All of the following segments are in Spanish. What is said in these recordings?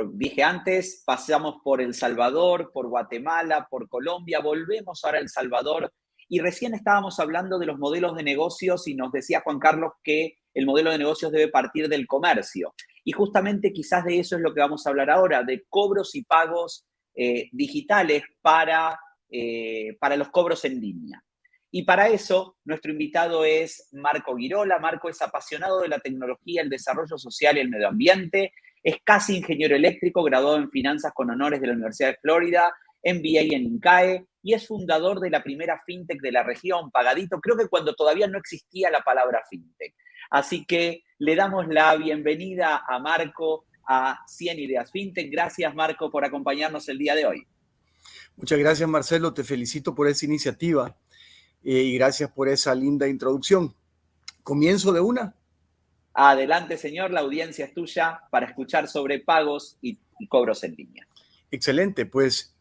como dije antes, pasamos por El Salvador, por Guatemala, por Colombia, volvemos ahora a El Salvador y recién estábamos hablando de los modelos de negocios y nos decía Juan Carlos que el modelo de negocios debe partir del comercio. Y justamente quizás de eso es lo que vamos a hablar ahora, de cobros y pagos digitales para los cobros en línea. Y para eso, nuestro invitado es Marco Girola. Marco es apasionado de la tecnología, el desarrollo social y el medio ambiente. Es casi ingeniero eléctrico, graduado en finanzas con honores de la Universidad de Florida, MBA en INCAE, y es fundador de la primera fintech de la región, Pagadito, creo que cuando todavía no existía la palabra fintech. Así que le damos la bienvenida a Marco a 100 Ideas Fintech. Gracias, Marco, por acompañarnos el día de hoy. Muchas gracias, Marcelo. Te felicito por esa iniciativa y gracias por esa linda introducción. ¿Comienzo de una? Adelante, señor. La audiencia es tuya para escuchar sobre pagos y cobros en línea. Excelente. Pues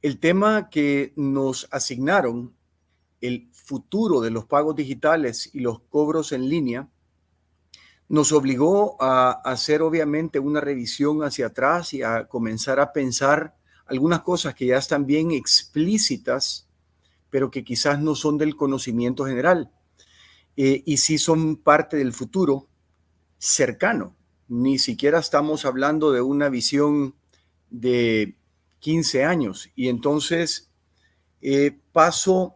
el tema que nos asignaron, el futuro de los pagos digitales y los cobros en línea, nos obligó a hacer obviamente una revisión hacia atrás y a comenzar a pensar algunas cosas que ya están bien explícitas, pero que quizás no son del conocimiento general y sí son parte del futuro cercano. Ni siquiera estamos hablando de una visión de 15 años. Y entonces paso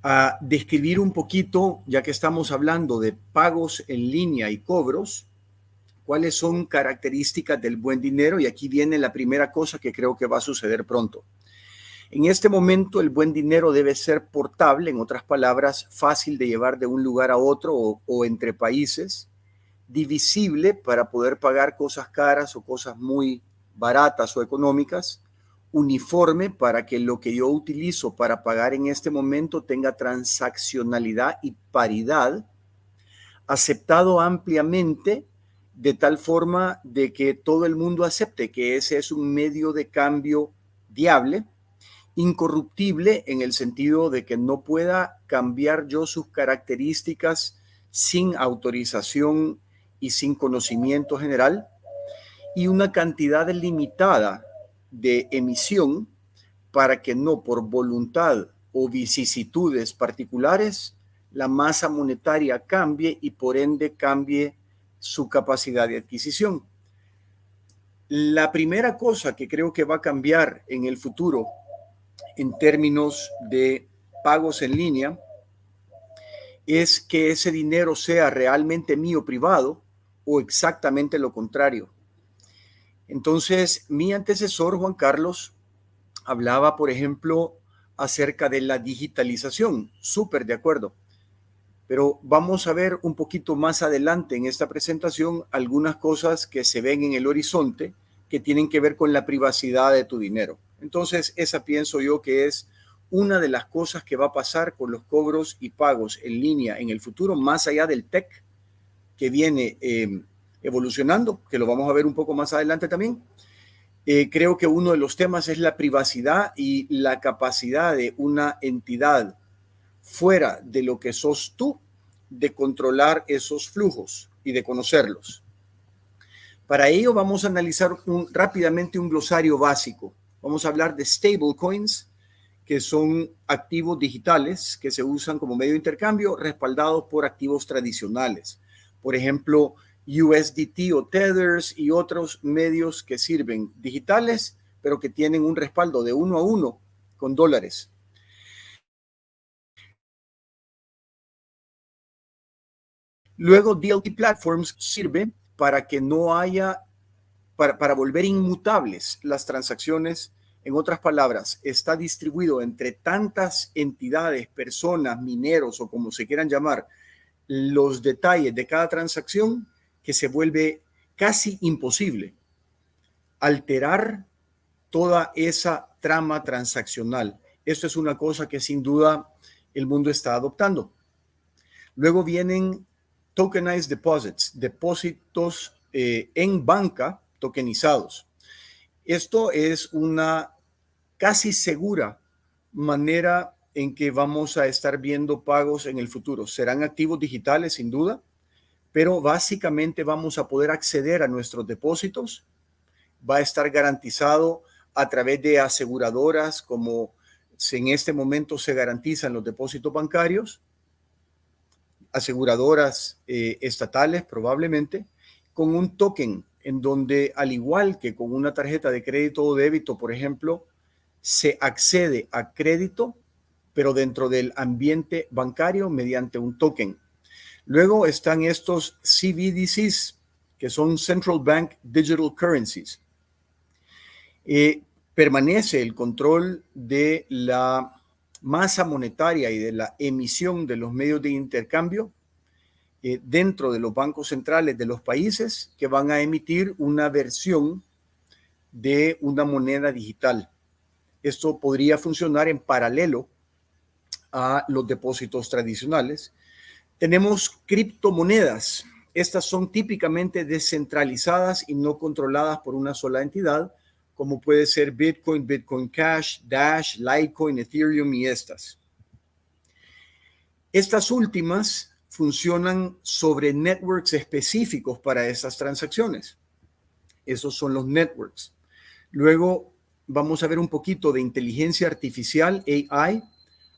a describir un poquito, ya que estamos hablando de pagos en línea y cobros, cuáles son características del buen dinero. Y aquí viene la primera cosa que creo que va a suceder pronto. En este momento, el buen dinero debe ser portable, en otras palabras, fácil de llevar de un lugar a otro o entre países, divisible para poder pagar cosas caras o cosas muy baratas o económicas, uniforme para que lo que yo utilizo para pagar en este momento tenga transaccionalidad y paridad, aceptado ampliamente de tal forma de que todo el mundo acepte que ese es un medio de cambio viable, incorruptible en el sentido de que no pueda cambiar yo sus características sin autorización y sin conocimiento general, y una cantidad limitada de emisión para que no por voluntad o vicisitudes particulares la masa monetaria cambie y por ende cambie su capacidad de adquisición. La primera cosa que creo que va a cambiar en el futuro en términos de pagos en línea es que ese dinero sea realmente mío privado o exactamente lo contrario. Entonces, mi antecesor, Juan Carlos, hablaba, por ejemplo, acerca de la digitalización. Súper de acuerdo. Pero vamos a ver un poquito más adelante en esta presentación algunas cosas que se ven en el horizonte que tienen que ver con la privacidad de tu dinero. Entonces, esa pienso yo que es una de las cosas que va a pasar con los cobros y pagos en línea en el futuro, más allá del tech que viene evolucionando, que lo vamos a ver un poco más adelante también. Creo que uno de los temas es la privacidad y la capacidad de una entidad fuera de lo que sos tú de controlar esos flujos y de conocerlos. Para ello vamos a analizar rápidamente un glosario básico. Vamos a hablar de stablecoins, que son activos digitales que se usan como medio de intercambio respaldados por activos tradicionales. Por ejemplo, USDT o Tethers y otros medios que sirven digitales, pero que tienen un respaldo de 1 a 1 con dólares. Luego, DLT Platforms sirve para que no haya, para volver inmutables las transacciones. En otras palabras, está distribuido entre tantas entidades, personas, mineros o como se quieran llamar, los detalles de cada transacción que se vuelve casi imposible alterar toda esa trama transaccional. Esto es una cosa que sin duda el mundo está adoptando. Luego vienen tokenized deposits, depósitos en banca tokenizados. Esto es una casi segura manera en que vamos a estar viendo pagos en el futuro. Serán activos digitales sin duda, pero básicamente vamos a poder acceder a nuestros depósitos va a estar garantizado a través de aseguradoras como en este momento se garantizan los depósitos bancarios, aseguradoras estatales probablemente, con un token en donde, al igual que con una tarjeta de crédito o débito, por ejemplo, se accede a crédito, pero dentro del ambiente bancario mediante un token. Luego están estos CBDCs, que son Central Bank Digital Currencies. Permanece el control de la masa monetaria y de la emisión de los medios de intercambio dentro de los bancos centrales de los países que van a emitir una versión de una moneda digital. Esto podría funcionar en paralelo a los depósitos tradicionales. Tenemos criptomonedas. Estas son típicamente descentralizadas y no controladas por una sola entidad, como puede ser Bitcoin, Bitcoin Cash, Dash, Litecoin, Ethereum y estas. Estas últimas funcionan sobre networks específicos para esas transacciones. Esos son los networks. Luego vamos a ver un poquito de inteligencia artificial, AI,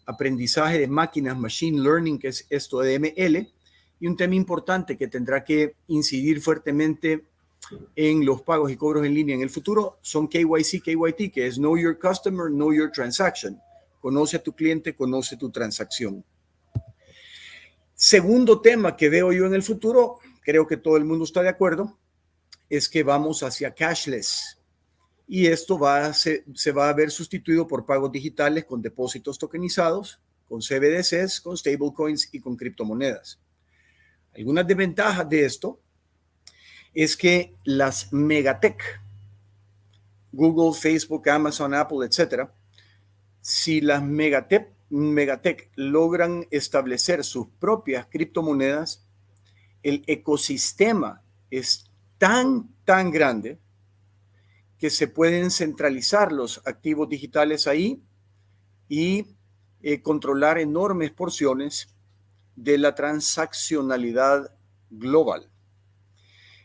aprendizaje de máquinas, machine learning, que es esto de ML, y un tema importante que tendrá que incidir fuertemente en los pagos y cobros en línea en el futuro son KYC, KYT, que es Know Your Customer, Know Your Transaction. Conoce a tu cliente, conoce tu transacción. Segundo tema que veo yo en el futuro, creo que todo el mundo está de acuerdo, es que vamos hacia cashless. Y esto se va a ver sustituido por pagos digitales con depósitos tokenizados, con CBDCs, con stablecoins y con criptomonedas. Algunas desventajas de esto es que las megatech, Google, Facebook, Amazon, Apple, etcétera, si las megatech logran establecer sus propias criptomonedas, el ecosistema es tan grande que se pueden centralizar los activos digitales ahí y controlar enormes porciones de la transaccionalidad global.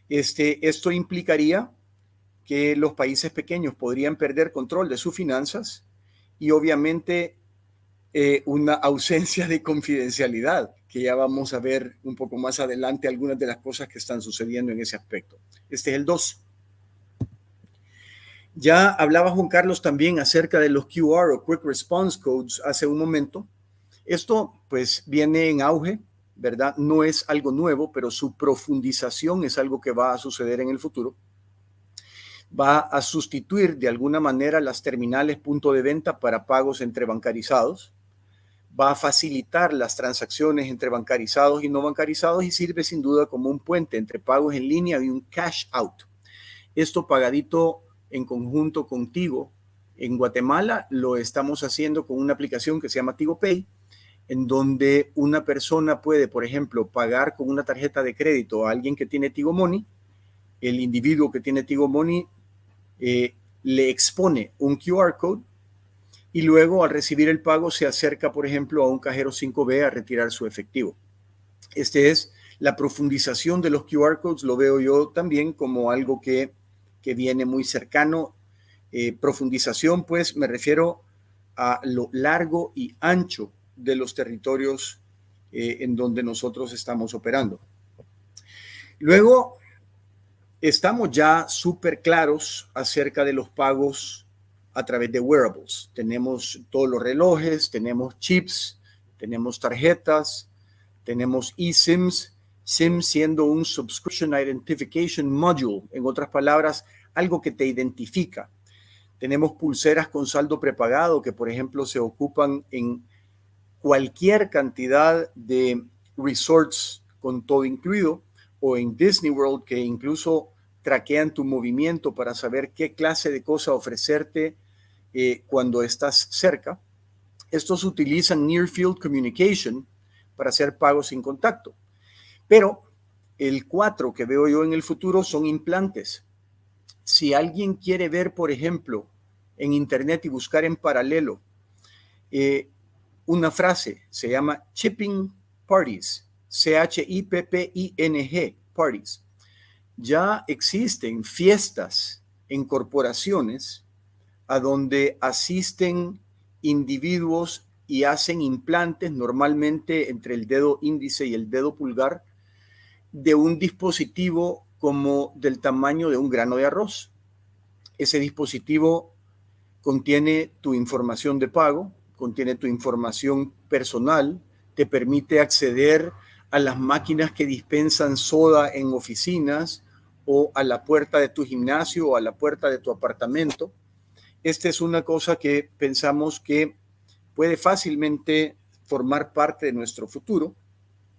Esto implicaría que los países pequeños podrían perder control de sus finanzas y obviamente una ausencia de confidencialidad, que ya vamos a ver un poco más adelante algunas de las cosas que están sucediendo en ese aspecto. Este es el 2. Ya hablaba Juan Carlos también acerca de los QR o Quick Response Codes hace un momento. Esto pues viene en auge, ¿verdad? No es algo nuevo, pero su profundización es algo que va a suceder en el futuro. Va a sustituir de alguna manera las terminales punto de venta para pagos entre bancarizados. Va a facilitar las transacciones entre bancarizados y no bancarizados y sirve sin duda como un puente entre pagos en línea y un cash out. Esto pagadito en conjunto con Tigo. En Guatemala lo estamos haciendo con una aplicación que se llama Tigo Pay, en donde una persona puede, por ejemplo, pagar con una tarjeta de crédito a alguien que tiene Tigo Money. El individuo que tiene Tigo Money le expone un QR code y luego al recibir el pago se acerca, por ejemplo, a un cajero 5B a retirar su efectivo. Es la profundización de los QR codes, lo veo yo también como algo que viene muy cercano. Profundización, pues me refiero a lo largo y ancho de los territorios en donde nosotros estamos operando. Luego, estamos ya súper claros acerca de los pagos a través de wearables. Tenemos todos los relojes, tenemos chips, tenemos tarjetas, tenemos eSIMs, SIM siendo un Subscription Identification Module, en otras palabras, algo que te identifica. Tenemos pulseras con saldo prepagado que, por ejemplo, se ocupan en cualquier cantidad de resorts con todo incluido, o en Disney World, que incluso traquean tu movimiento para saber qué clase de cosa ofrecerte cuando estás cerca. Estos utilizan Near Field Communication para hacer pagos sin contacto. Pero el 4 que veo yo en el futuro son implantes. Si alguien quiere ver, por ejemplo, en internet y buscar en paralelo una frase, se llama Chipping Parties, CHIPPING Parties. Ya existen fiestas en corporaciones a donde asisten individuos y hacen implantes, normalmente entre el dedo índice y el dedo pulgar, de un dispositivo como del tamaño de un grano de arroz. Ese dispositivo contiene tu información de pago, contiene tu información personal, te permite acceder a las máquinas que dispensan soda en oficinas o a la puerta de tu gimnasio o a la puerta de tu apartamento. Esta es una cosa que pensamos que puede fácilmente formar parte de nuestro futuro.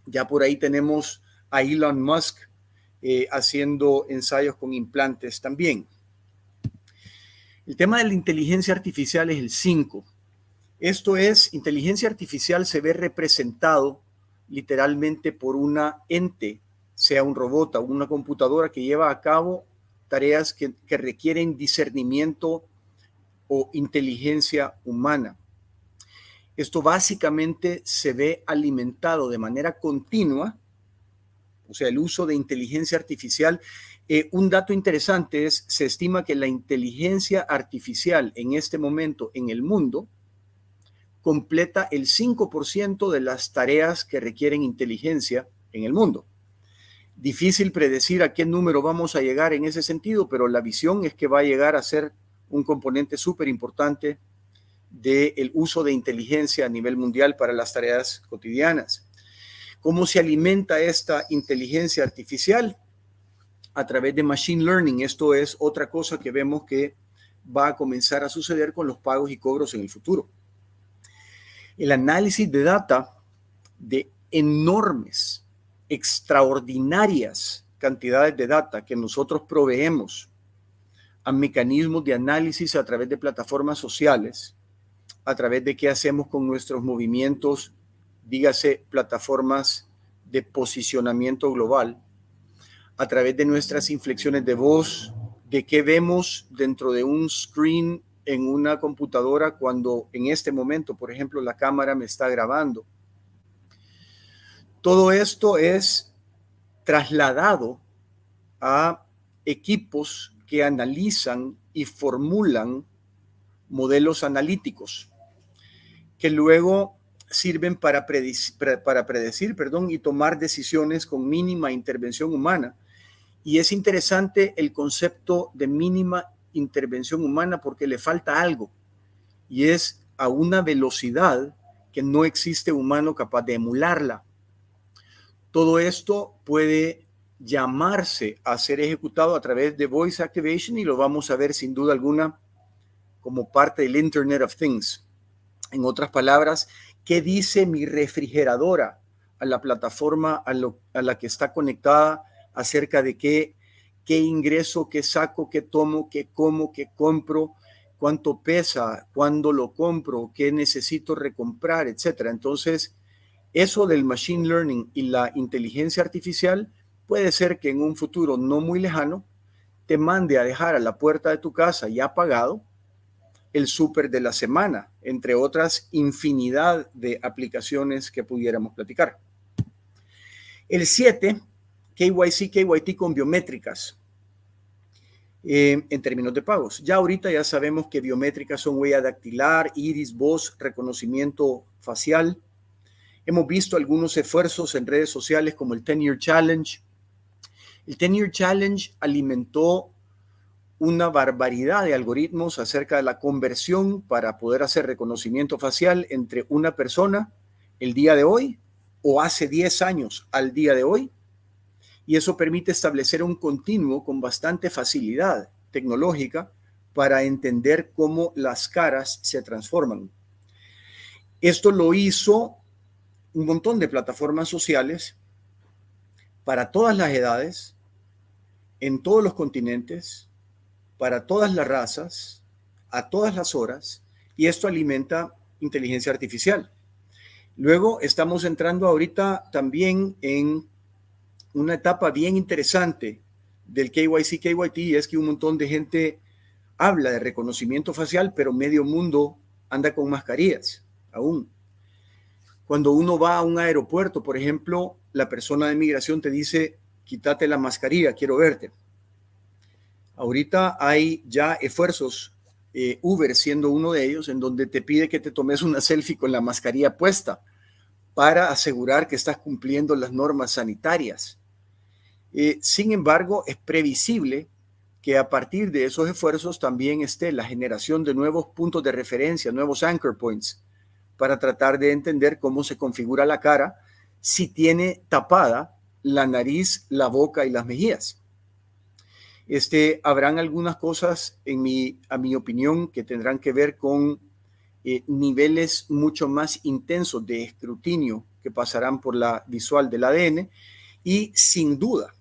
Ya por ahí tenemos a Elon Musk haciendo ensayos con implantes también. El tema de la inteligencia artificial es el 5. Esto es, inteligencia artificial se ve representado literalmente por una ente, sea un robot o una computadora que lleva a cabo tareas que requieren discernimiento o inteligencia humana. Esto básicamente se ve alimentado de manera continua, o sea, el uso de inteligencia artificial. Un dato interesante es, se estima que la inteligencia artificial en este momento en el mundo completa el 5% de las tareas que requieren inteligencia en el mundo. Difícil predecir a qué número vamos a llegar en ese sentido, pero la visión es que va a llegar a ser un componente súper importante del uso de inteligencia a nivel mundial para las tareas cotidianas. ¿Cómo se alimenta esta inteligencia artificial? A través de machine learning. Esto es otra cosa que vemos que va a comenzar a suceder con los pagos y cobros en el futuro. El análisis de data de enormes, extraordinarias cantidades de data que nosotros proveemos a mecanismos de análisis a través de plataformas sociales, a través de qué hacemos con nuestros movimientos, dígase plataformas de posicionamiento global, a través de nuestras inflexiones de voz, de qué vemos dentro de un screen en una computadora cuando en este momento, por ejemplo, la cámara me está grabando. Todo esto es trasladado a equipos que analizan y formulan modelos analíticos que luego sirven para predecir, y tomar decisiones con mínima intervención humana. Y es interesante el concepto de mínima intervención humana porque le falta algo, y es a una velocidad que no existe humano capaz de emularla. Todo esto puede llamarse a ser ejecutado a través de voice activation y lo vamos a ver sin duda alguna como parte del Internet of Things. En otras palabras, ¿qué dice mi refrigeradora a la plataforma a la que está conectada acerca de qué ingreso, qué saco, qué tomo, qué como, qué compro, cuánto pesa, cuándo lo compro, qué necesito recomprar, etcétera? Entonces, eso del machine learning y la inteligencia artificial puede ser que en un futuro no muy lejano te mande a dejar a la puerta de tu casa ya pagado el súper de la semana, entre otras infinidad de aplicaciones que pudiéramos platicar. El 7, KYC, KYT con biométricas en términos de pagos. Ya ahorita ya sabemos que biométricas son huella dactilar, iris, voz, reconocimiento facial. Hemos visto algunos esfuerzos en redes sociales como el 10-Year Challenge. El 10-Year Challenge alimentó una barbaridad de algoritmos acerca de la conversión para poder hacer reconocimiento facial entre una persona el día de hoy o hace 10 años al día de hoy. Y eso permite establecer un continuo con bastante facilidad tecnológica para entender cómo las caras se transforman. Esto lo hizo un montón de plataformas sociales para todas las edades, en todos los continentes, para todas las razas, a todas las horas, y esto alimenta inteligencia artificial. Luego estamos entrando ahorita también en una etapa bien interesante del KYC, KYT, y es que un montón de gente habla de reconocimiento facial, pero medio mundo anda con mascarillas aún. Cuando uno va a un aeropuerto, por ejemplo, la persona de migración te dice, quítate la mascarilla, quiero verte. Ahorita hay ya esfuerzos, Uber siendo uno de ellos, en donde te pide que te tomes una selfie con la mascarilla puesta para asegurar que estás cumpliendo las normas sanitarias. Sin embargo, es previsible que a partir de esos esfuerzos también esté la generación de nuevos puntos de referencia, nuevos anchor points, para tratar de entender cómo se configura la cara si tiene tapada la nariz, la boca y las mejillas. Habrán algunas cosas, a mi opinión, que tendrán que ver con niveles mucho más intensos de escrutinio que pasarán por la visual del ADN, y sin duda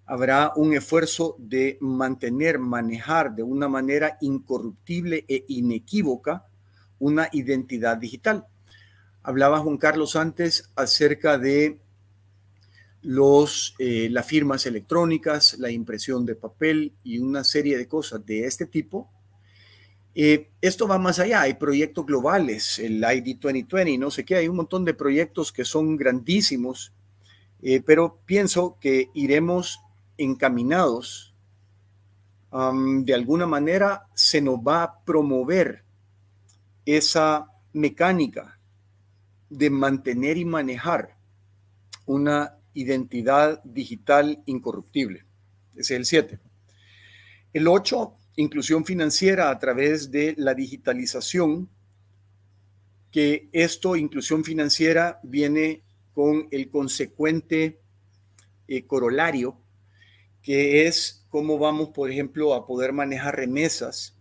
habrá un esfuerzo de manejar de una manera incorruptible e inequívoca una identidad digital. Hablaba Juan Carlos antes acerca de las firmas electrónicas, la impresión de papel y una serie de cosas de este tipo. Esto va más allá, hay proyectos globales, el ID 2020, no sé qué, hay un montón de proyectos que son grandísimos, pero pienso que iremos encaminados. De alguna manera se nos va a promover esa mecánica de mantener y manejar una identidad digital incorruptible. Ese es el 7. El 8, inclusión financiera a través de la digitalización, que inclusión financiera, viene con el consecuente corolario, que es cómo vamos, por ejemplo, a poder manejar remesas,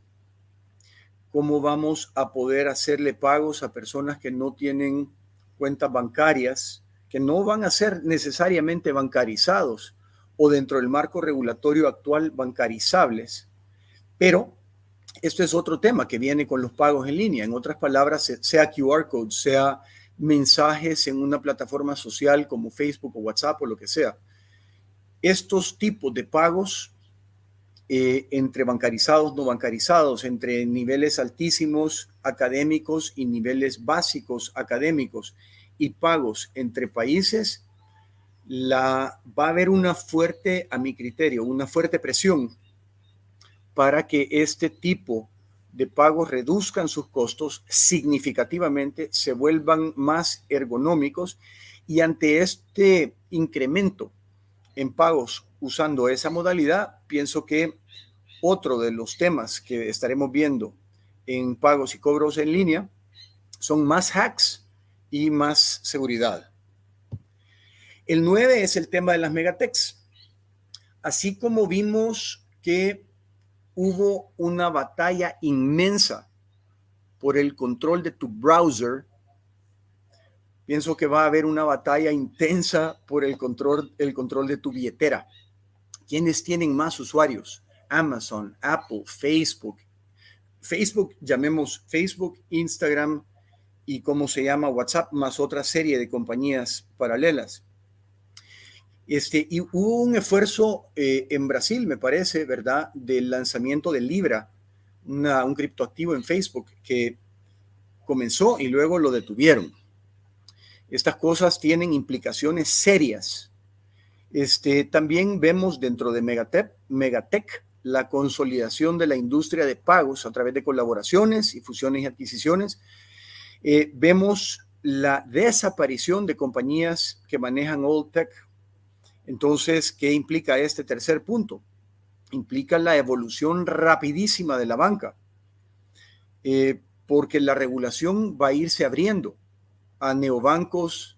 cómo vamos a poder hacerle pagos a personas que no tienen cuentas bancarias, que no van a ser necesariamente bancarizados o dentro del marco regulatorio actual bancarizables. Pero esto es otro tema que viene con los pagos en línea. En otras palabras, sea QR code, sea mensajes en una plataforma social como Facebook o WhatsApp o lo que sea. Estos tipos de pagos entre bancarizados, no bancarizados, entre niveles altísimos académicos y niveles básicos académicos y pagos entre países, va a haber una fuerte, a mi criterio, una fuerte presión para que este tipo de pagos reduzcan sus costos significativamente, se vuelvan más ergonómicos, y ante este incremento en pagos usando esa modalidad, pienso que otro de los temas que estaremos viendo en pagos y cobros en línea son más hacks y más seguridad. El 9 es el tema de las megatechs. Así como vimos que hubo una batalla inmensa por el control de tu browser, pienso que va a haber una batalla intensa por el control de tu billetera. ¿Quiénes tienen más usuarios? Amazon, Apple, Facebook. Facebook, llamemos Facebook, Instagram y cómo se llama WhatsApp, más otra serie de compañías paralelas. Y hubo un esfuerzo en Brasil, me parece, ¿verdad?, del lanzamiento de Libra, un criptoactivo en Facebook que comenzó y luego lo detuvieron. Estas cosas tienen implicaciones serias. También vemos dentro de Megatech la consolidación de la industria de pagos a través de colaboraciones y fusiones y adquisiciones. Vemos la desaparición de compañías que manejan old tech. Entonces, ¿qué implica este tercer punto? Implica la evolución rapidísima de la banca, porque la regulación va a irse abriendo a neobancos.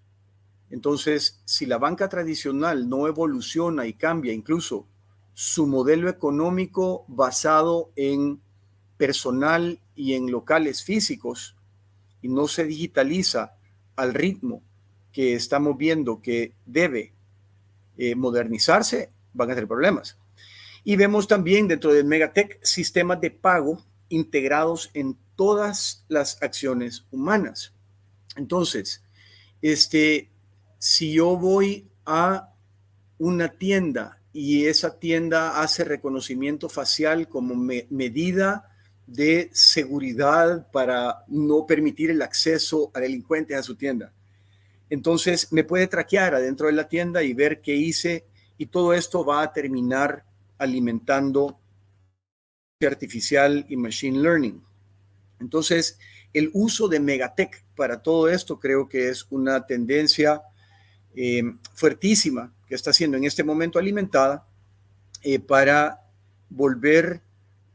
Entonces, si la banca tradicional no evoluciona y cambia incluso su modelo económico basado en personal y en locales físicos, y no se digitaliza al ritmo que estamos viendo que debe modernizarse, van a tener problemas. Y vemos también dentro del Megatech sistemas de pago integrados en todas las acciones humanas. Entonces, si yo voy a una tienda y esa tienda hace reconocimiento facial como medida de seguridad para no permitir el acceso a delincuentes a su tienda, entonces me puede traquear adentro de la tienda y ver qué hice, y todo esto va a terminar alimentando artificial y machine learning. Entonces, el uso de Megatech para todo esto creo que es una tendencia fuertísima que está siendo en este momento alimentada para volver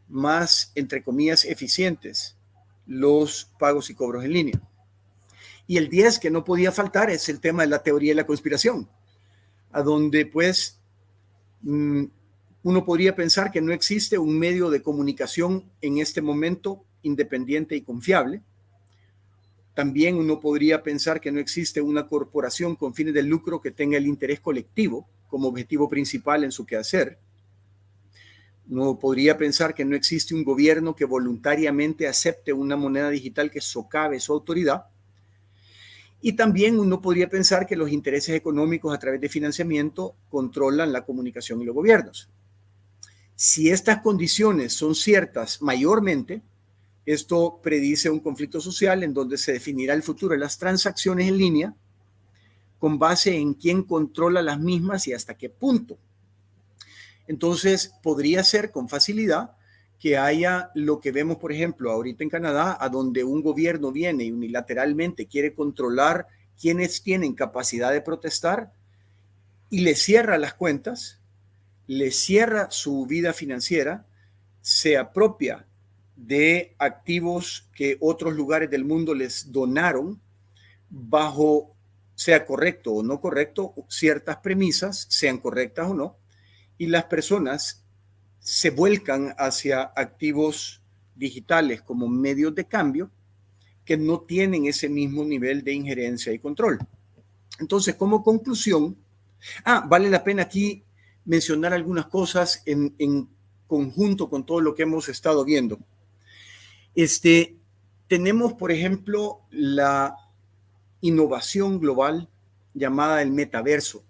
más, entre comillas, eficientes los pagos y cobros en línea. Y el 10 que no podía faltar es el tema de la teoría de la conspiración, a donde pues uno podría pensar que no existe un medio de comunicación en este momento independiente y confiable. También uno podría pensar que no existe una corporación con fines de lucro que tenga el interés colectivo como objetivo principal en su quehacer. Uno podría pensar que no existe un gobierno que voluntariamente acepte una moneda digital que socave su autoridad. Y también uno podría pensar que los intereses económicos a través de financiamiento controlan la comunicación y los gobiernos. Si estas condiciones son ciertas mayormente, esto predice un conflicto social en donde se definirá el futuro de las transacciones en línea con base en quién controla las mismas y hasta qué punto. Entonces, podría ser con facilidad que haya lo que vemos, por ejemplo, ahorita en Canadá, a donde un gobierno viene y unilateralmente quiere controlar quienes tienen capacidad de protestar y le cierra las cuentas, le cierra su vida financiera, se apropia de activos que otros lugares del mundo les donaron bajo, sea correcto o no correcto, ciertas premisas, sean correctas o no, y las personas se vuelcan hacia activos digitales como medios de cambio que no tienen ese mismo nivel de injerencia y control. Entonces, como conclusión, vale la pena aquí mencionar algunas cosas en conjunto con todo lo que hemos estado viendo. Tenemos, por ejemplo, la innovación global llamada el metaverso.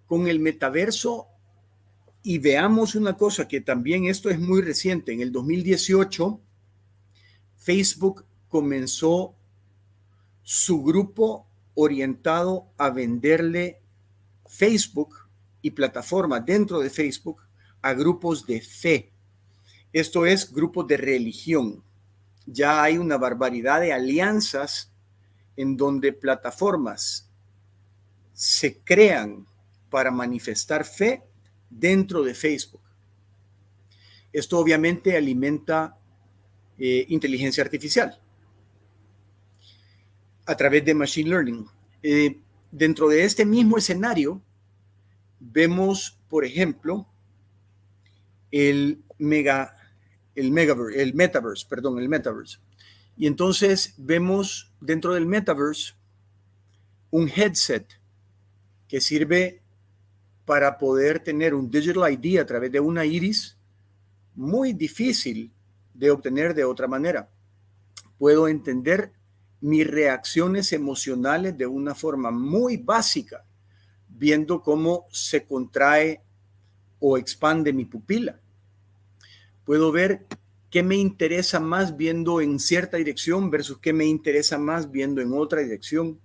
Con el metaverso, y veamos una cosa que también esto es muy reciente, en el 2018, Facebook comenzó su grupo orientado a venderle Facebook y plataformas dentro de Facebook a grupos de fe. Esto es grupos de religión. Ya hay una barbaridad de alianzas en donde plataformas se crean para manifestar fe dentro de Facebook. Esto obviamente alimenta inteligencia artificial a través de machine learning. Dentro de este mismo escenario vemos, por ejemplo, el metaverse. Y entonces vemos dentro del metaverse un headset que sirve para poder tener un digital ID a través de una iris muy difícil de obtener de otra manera. Puedo entender mis reacciones emocionales de una forma muy básica, viendo cómo se contrae o expande mi pupila. Puedo ver qué me interesa más viendo en cierta dirección versus qué me interesa más viendo en otra dirección.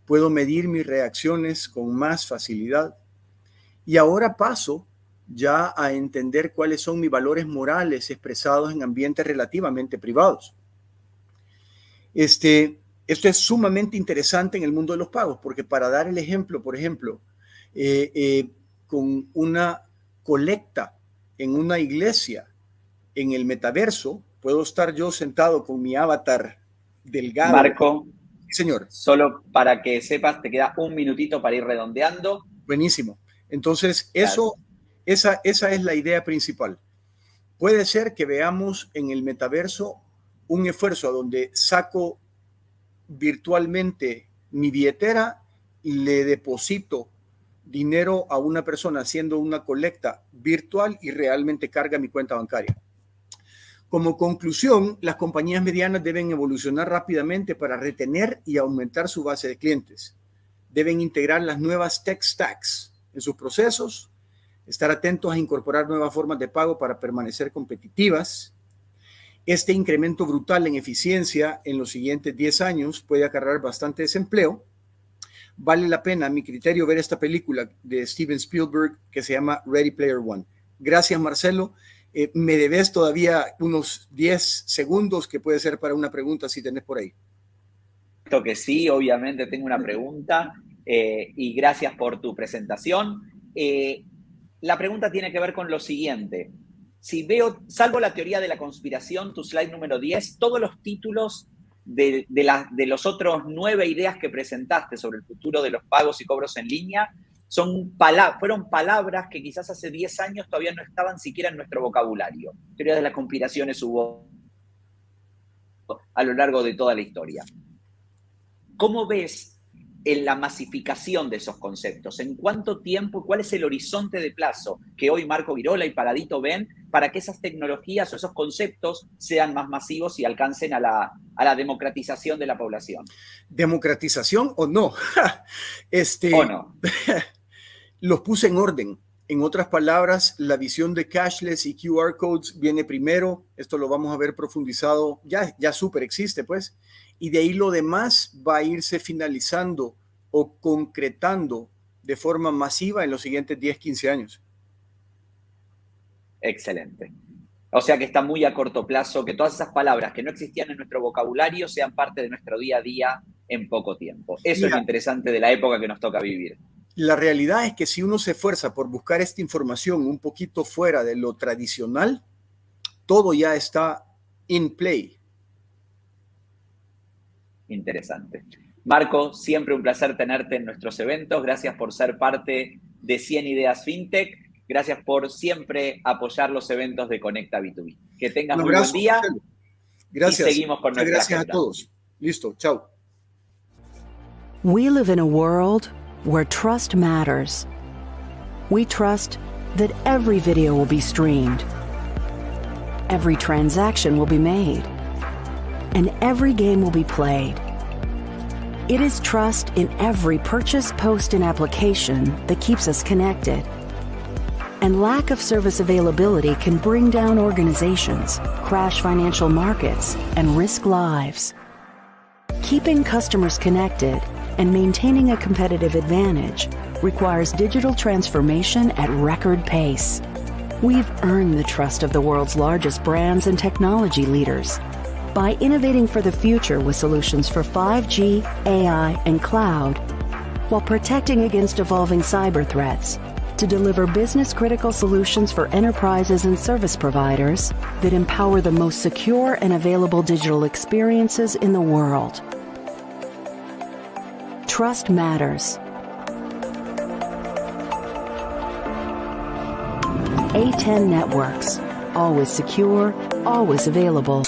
Puedo medir mis reacciones con más facilidad. Y ahora paso ya a entender cuáles son mis valores morales expresados en ambientes relativamente privados. Esto es sumamente interesante en el mundo de los pagos, porque para dar el ejemplo, por ejemplo, con una colecta en una iglesia, en el metaverso, puedo estar yo sentado con mi avatar delgado. Marco, sí, señor. Solo para que sepas, te queda un minutito para ir redondeando. Buenísimo. Entonces, esa es la idea principal. Puede ser que veamos en el metaverso un esfuerzo donde saco virtualmente mi billetera y le deposito dinero a una persona haciendo una colecta virtual y realmente carga mi cuenta bancaria. Como conclusión, las compañías medianas deben evolucionar rápidamente para retener y aumentar su base de clientes. Deben integrar las nuevas tech stacks en sus procesos, estar atentos a incorporar nuevas formas de pago para permanecer competitivas. Este incremento brutal en eficiencia en los siguientes 10 años puede acarrear bastante desempleo, vale la pena, a mi criterio, ver esta película de Steven Spielberg que se llama Ready Player One. Gracias, Marcelo. Me debes todavía unos 10 segundos que puede ser para una pregunta si tenés por ahí. Que sí, obviamente tengo una pregunta y gracias por tu presentación. La pregunta tiene que ver con lo siguiente. Si veo, salvo la teoría de la conspiración, tu slide número 10, todos los títulos de los otros 9 ideas que presentaste sobre el futuro de los pagos y cobros en línea fueron palabras que quizás hace 10 años todavía no estaban siquiera en nuestro vocabulario. Teorías de las conspiraciones hubo a lo largo de toda la historia. ¿Cómo ves en la masificación de esos conceptos? ¿En cuánto tiempo, cuál es el horizonte de plazo que hoy Marco Virola y Paradito ven para que esas tecnologías o esos conceptos sean más masivos y alcancen a la democratización de la población? ¿Democratización o no? ¿O no? Los puse en orden. En otras palabras, la visión de cashless y QR codes viene primero. Esto lo vamos a ver profundizado. Ya súper existe, pues. Y de ahí lo demás va a irse finalizando o concretando de forma masiva en los siguientes 10, 15 años. Excelente. O sea que está muy a corto plazo, que todas esas palabras que no existían en nuestro vocabulario sean parte de nuestro día a día en poco tiempo. Eso es lo interesante de la época que nos toca vivir. La realidad es que si uno se esfuerza por buscar esta información un poquito fuera de lo tradicional, todo ya está in play. Interesante. Marco, siempre un placer tenerte en nuestros eventos. Gracias por ser parte de 100 Ideas FinTech. Gracias por siempre apoyar los eventos de Conecta B2B. Que tengas muy buen día. Gracias. Y seguimos con nuestra Gracias agenda. a todos. Listo. Chao. We live in a world where trust matters. We trust that every video will be streamed, every transaction will be made, and every game will be played. It is trust in every purchase, post, and application that keeps us connected. And lack of service availability can bring down organizations, crash financial markets, and risk lives. Keeping customers connected and maintaining a competitive advantage requires digital transformation at record pace. We've earned the trust of the world's largest brands and technology leaders. By innovating for the future with solutions for 5G, AI, and cloud, while protecting against evolving cyber threats, to deliver business-critical solutions for enterprises and service providers that empower the most secure and available digital experiences in the world. Trust matters. A10 Networks. Always secure, always available.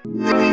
Yeah.